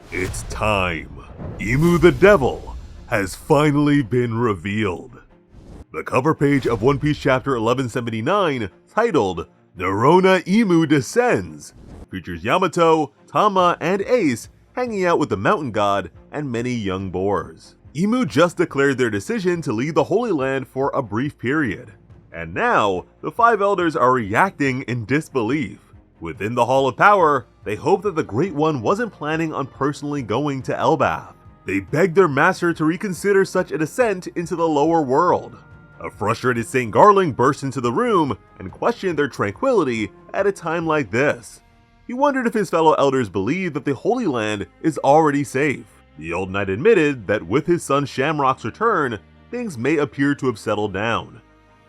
It's time. Imu the Devil has finally been revealed. The cover page of One Piece chapter 1179, titled Nerona Imu Descends, features Yamato, Tama, and Ace hanging out with the mountain god and many young boars. Imu just declared their decision to leave the Holy Land for a brief period, and now the five elders are reacting in disbelief. Within the Hall of Power, they hope that the Great One wasn't planning on personally going to Elbaf. They beg their master to reconsider such a descent into the lower world. A frustrated St. Garling burst into the room and questioned their tranquility at a time like this. He wondered if his fellow elders believed that the Holy Land is already safe. The old knight admitted that with his son Shamrock's return, things may appear to have settled down.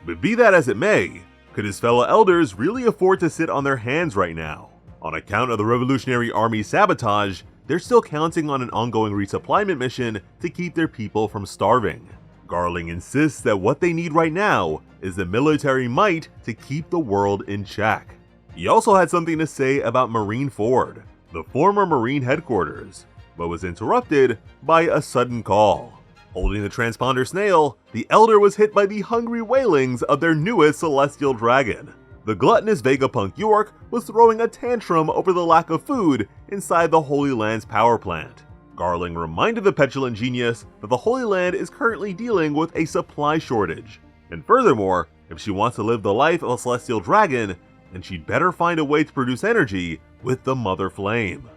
But be that as it may, could his fellow elders really afford to sit on their hands right now? On account of the Revolutionary Army's sabotage, they're still counting on an ongoing resupplyment mission to keep their people from starving. Garling insists that what they need right now is the military might to keep the world in check. He also had something to say about Marineford, the former Marine headquarters, but was interrupted by a sudden call. Holding the transponder snail, the Elder was hit by the hungry wailings of their newest celestial dragon. The gluttonous Vegapunk York was throwing a tantrum over the lack of food inside the Holy Land's power plant. Garling reminded the petulant genius that the Holy Land is currently dealing with a supply shortage, and furthermore, if she wants to live the life of a celestial dragon, then she'd better find a way to produce energy with the Mother Flame.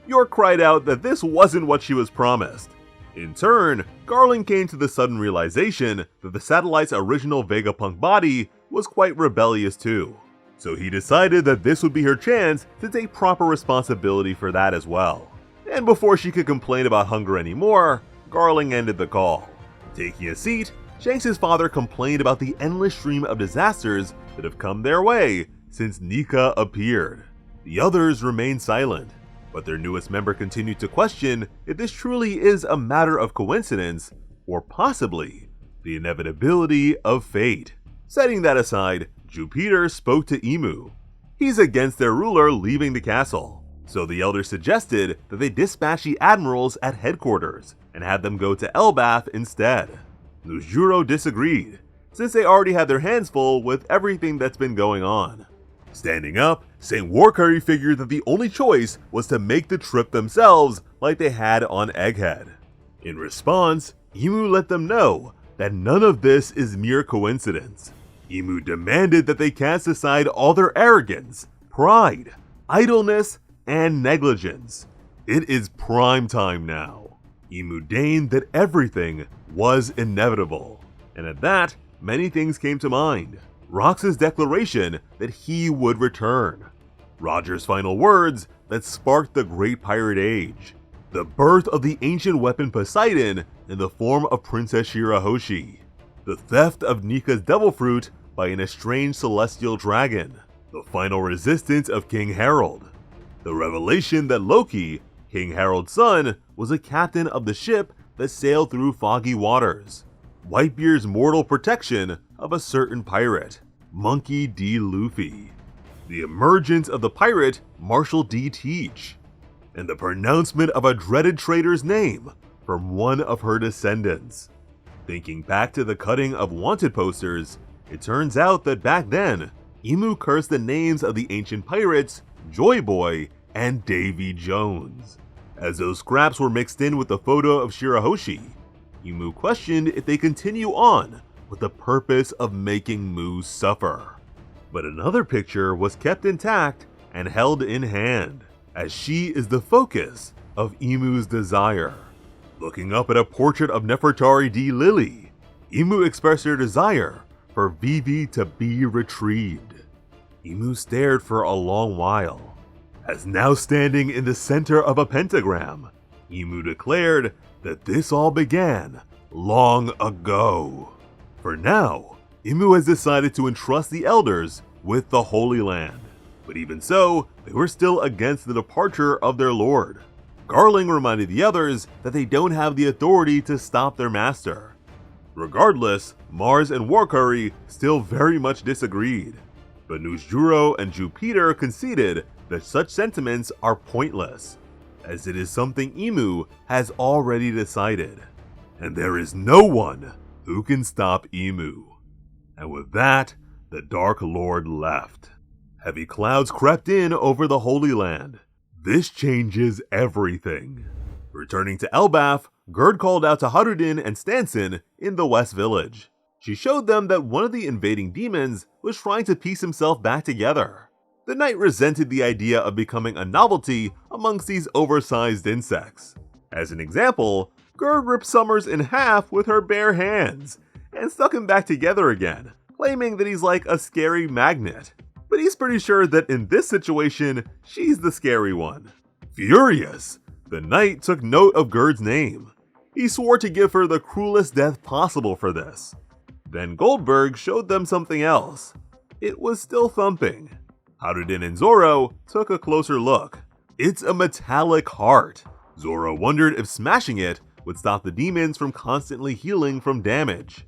York cried out that this wasn't what she was promised. In turn, Garling came to the sudden realization that the satellite's original Vegapunk body was quite rebellious too. So he decided that this would be her chance to take proper responsibility for that as well. And before she could complain about hunger anymore, Garling ended the call. Taking a seat, Shanks' father complained about the endless stream of disasters that have come their way since Nika appeared. The others remained silent, but their newest member continued to question if this truly is a matter of coincidence or possibly the inevitability of fate. Setting that aside, Jupiter spoke to Imu. He's against their ruler leaving the castle, so the elder suggested that they dispatch the admirals at headquarters and have them go to Elbaf instead. Nujuro disagreed, since they already had their hands full with everything that's been going on. Standing up, St. Warcurry figured that the only choice was to make the trip themselves like they had on Egghead. In response, Imu let them know that none of this is mere coincidence. Imu demanded that they cast aside all their arrogance, pride, idleness, and negligence. It is prime time now. Imu deigned that everything was inevitable, and at that, many things came to mind. Rox's declaration that he would return, Roger's final words that sparked the Great Pirate Age, the birth of the ancient weapon Poseidon in the form of Princess Shirahoshi, the theft of Nika's Devil Fruit by an estranged celestial dragon, the final resistance of King Harold, the revelation that Loki, King Harold's son, was a captain of the ship that sailed through foggy waters, Whitebeard's mortal protection of a certain pirate, Monkey D. Luffy, the emergence of the pirate Marshall D. Teach, and the pronouncement of a dreaded traitor's name from one of her descendants. Thinking back to the cutting of wanted posters, it turns out that back then, Imu cursed the names of the ancient pirates Joy Boy and Davy Jones. As those scraps were mixed in with the photo of Shirahoshi, Imu questioned if they continue on with the purpose of making Mu suffer. But another picture was kept intact and held in hand, as she is the focus of Imu's desire. Looking up at a portrait of Nefertari D. Lily, Imu expressed her desire for Vivi to be retrieved. Imu stared for a long while, as now standing in the center of a pentagram, Imu declared that this all began long ago. For now, Imu has decided to entrust the elders with the Holy Land, but even so, they were still against the departure of their lord. Garling reminded the others that they don't have the authority to stop their master. Regardless, Mars and Warcurry still very much disagreed, but Nujuro and Jupiter conceded that such sentiments are pointless. as it is something Imu has already decided. And there is no one who can stop Imu. And with that, the Dark Lord left. Heavy clouds crept in over the Holy Land. This changes everything. Returning to Elbaf, Gerd called out to Harudin and Stanson in the West Village. She showed them that one of the invading demons was trying to piece himself back together. The knight resented the idea of becoming a novelty amongst these oversized insects. As an example, Gerd ripped Summers in half with her bare hands and stuck him back together again, claiming that he's like a scary magnet. But he's pretty sure that in this situation, she's the scary one. Furious, the knight took note of Gerd's name. He swore to give her the cruelest death possible for this. Then Goldberg showed them something else. It was still thumping. Harudin and Zoro took a closer look. It's a metallic heart. Zoro wondered if smashing it would stop the demons from constantly healing from damage,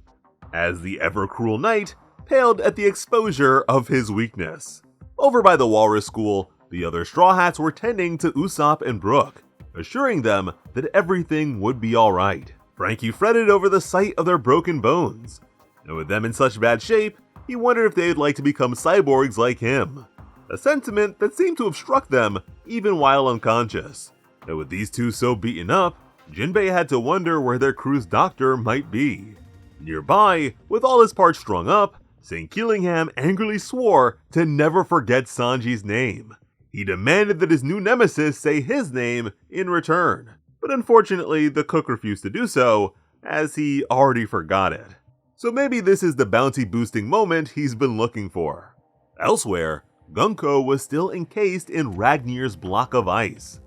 as the ever-cruel knight paled at the exposure of his weakness. Over by the Walrus School, the other Straw Hats were tending to Usopp and Brook, assuring them that everything would be alright. Frankie fretted over the sight of their broken bones, and with them in such bad shape, he wondered if they'd like to become cyborgs like him. A sentiment that seemed to have struck them even while unconscious. And with these two so beaten up, Jinbei had to wonder where their crew's doctor might be. Nearby, with all his parts strung up, St. Keelingham angrily swore to never forget Sanji's name. He demanded that his new nemesis say his name in return, but unfortunately the cook refused to do so, as he already forgot it. So maybe this is the bounty boosting moment he's been looking for. Elsewhere, Gunko was still encased in Ragnir's block of ice.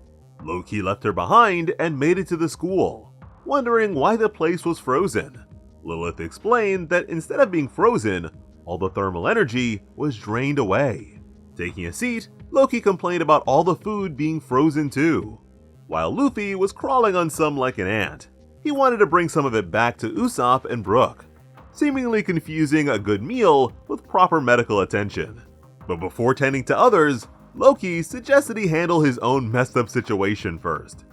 Loki left her behind and made it to the school, wondering why the place was frozen. Lilith explained that instead of being frozen, all the thermal energy was drained away. Taking a seat, Loki complained about all the food being frozen too, while Luffy was crawling on some like an ant. He wanted to bring some of it back to Usopp and Brook, seemingly confusing a good meal with proper medical attention. But before tending to others, Loki suggested he handle his own messed up situation first.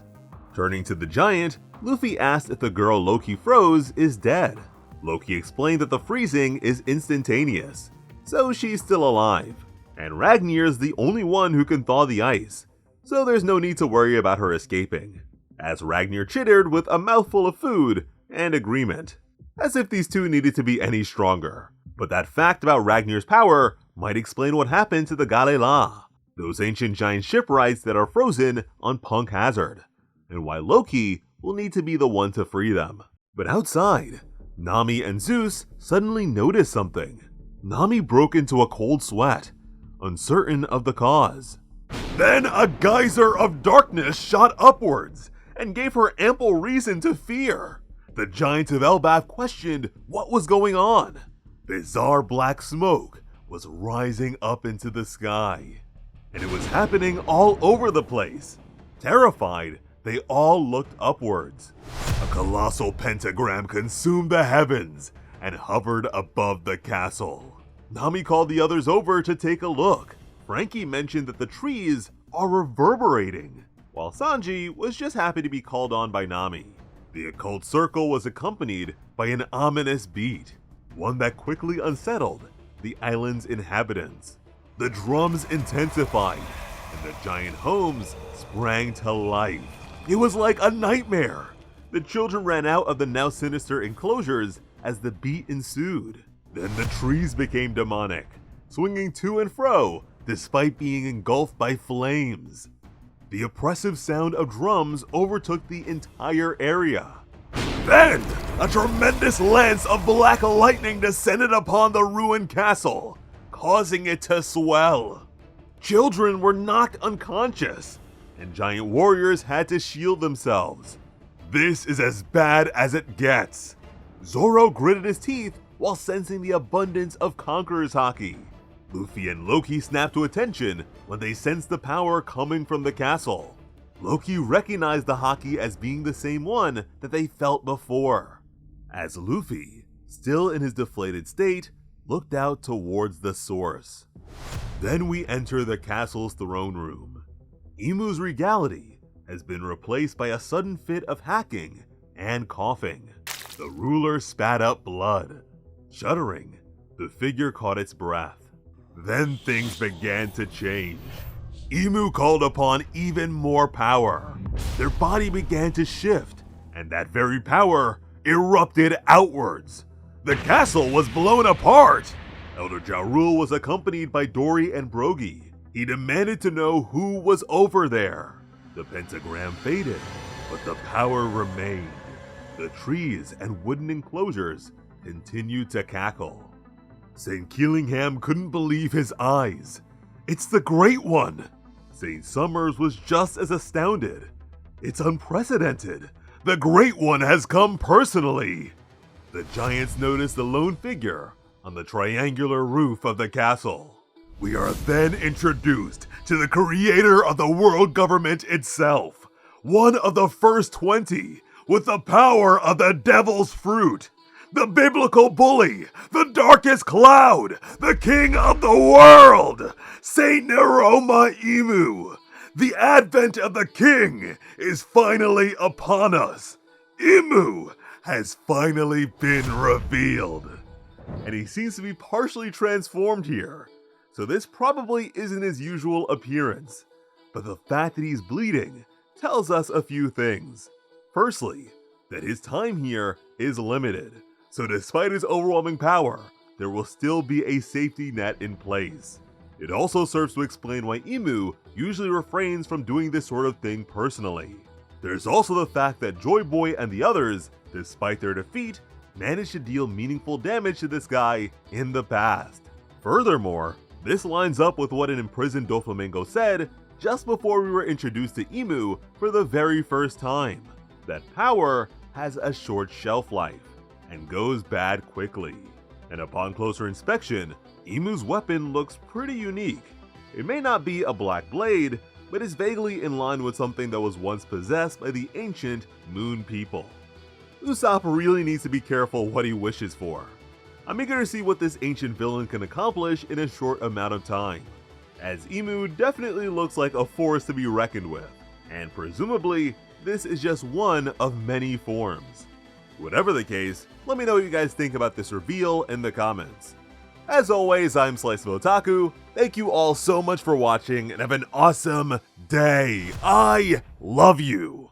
Turning to the giant, Luffy asked if the girl Loki froze is dead. Loki explained that the freezing is instantaneous, so she's still alive, and Ragnir's the only one who can thaw the ice, so there's no need to worry about her escaping, as Ragnir chittered with a mouthful of food and agreement, as if these two needed to be any stronger. But that fact about Ragnir's power might explain what happened to the Galela, those ancient giant shipwrights that are frozen on Punk Hazard, and why Loki will need to be the one to free them. But outside, Nami and Zeus suddenly noticed something. Nami broke into a cold sweat, uncertain of the cause. Then a geyser of darkness shot upwards and gave her ample reason to fear. The giant of Elbaf questioned what was going on. Bizarre black smoke was rising up into the sky, and it was happening all over the place. Terrified, they all looked upwards. A colossal pentagram consumed the heavens and hovered above the castle. Nami called the others over to take a look. Frankie mentioned that the trees are reverberating, while Sanji was just happy to be called on by Nami. The occult circle was accompanied by an ominous beat, one that quickly unsettled the island's inhabitants. The drums intensified, and the giant homes sprang to life. It was like a nightmare. The children ran out of the now sinister enclosures as the beat ensued. Then the trees became demonic, swinging to and fro despite being engulfed by flames. The oppressive sound of drums overtook the entire area. Then, a tremendous lance of black lightning descended upon the ruined castle, causing it to swell. Children were knocked unconscious, and giant warriors had to shield themselves. This is as bad as it gets. Zoro gritted his teeth while sensing the abundance of Conqueror's Haki. Luffy and Loki snapped to attention when they sensed the power coming from the castle. Loki recognized the Haki as being the same one that they felt before, as Luffy, still in his deflated state, looked out towards the source. Then we enter the castle's throne room. Imu's regality has been replaced by a sudden fit of hacking and coughing. The ruler spat up blood. Shuddering, the figure caught its breath. Then things began to change. Imu called upon even more power. Their body began to shift, and that very power erupted outwards. The castle was blown apart! Elder Ja Rule was accompanied by Dory and Brogy. He demanded to know who was over there. The pentagram faded, but the power remained. The trees and wooden enclosures continued to cackle. St. Keelingham couldn't believe his eyes. It's the Great One! St. Summers was just as astounded. It's unprecedented. The Great One has come personally. The giants noticed the lone figure on the triangular roof of the castle. We are then introduced to the creator of the world government itself, one of the first 20, with the power of the devil's fruit, the biblical bully, the darkest cloud, the king of the world, Saint Neroma Imu. The advent of the king is finally upon us. Imu has finally been revealed. And he seems to be partially transformed here, so this probably isn't his usual appearance. But the fact that he's bleeding tells us a few things. Firstly, that his time here is limited, so despite his overwhelming power, there will still be a safety net in place. It also serves to explain why Imu usually refrains from doing this sort of thing personally. There's also the fact that Joy Boy and the others, despite their defeat, managed to deal meaningful damage to this guy in the past. Furthermore, this lines up with what an imprisoned Doflamingo said just before we were introduced to Imu for the very first time, that power has a short shelf life and goes bad quickly. And upon closer inspection, Imu's weapon looks pretty unique. It may not be a black blade, but is vaguely in line with something that was once possessed by the ancient Moon people. Usopp really needs to be careful what he wishes for. I'm eager to see what this ancient villain can accomplish in a short amount of time, as Imu definitely looks like a force to be reckoned with, and presumably, this is just one of many forms. Whatever the case, let me know what you guys think about this reveal in the comments. As always, I'm Slice of Otaku. Thank you all so much for watching and have an awesome day. I love you.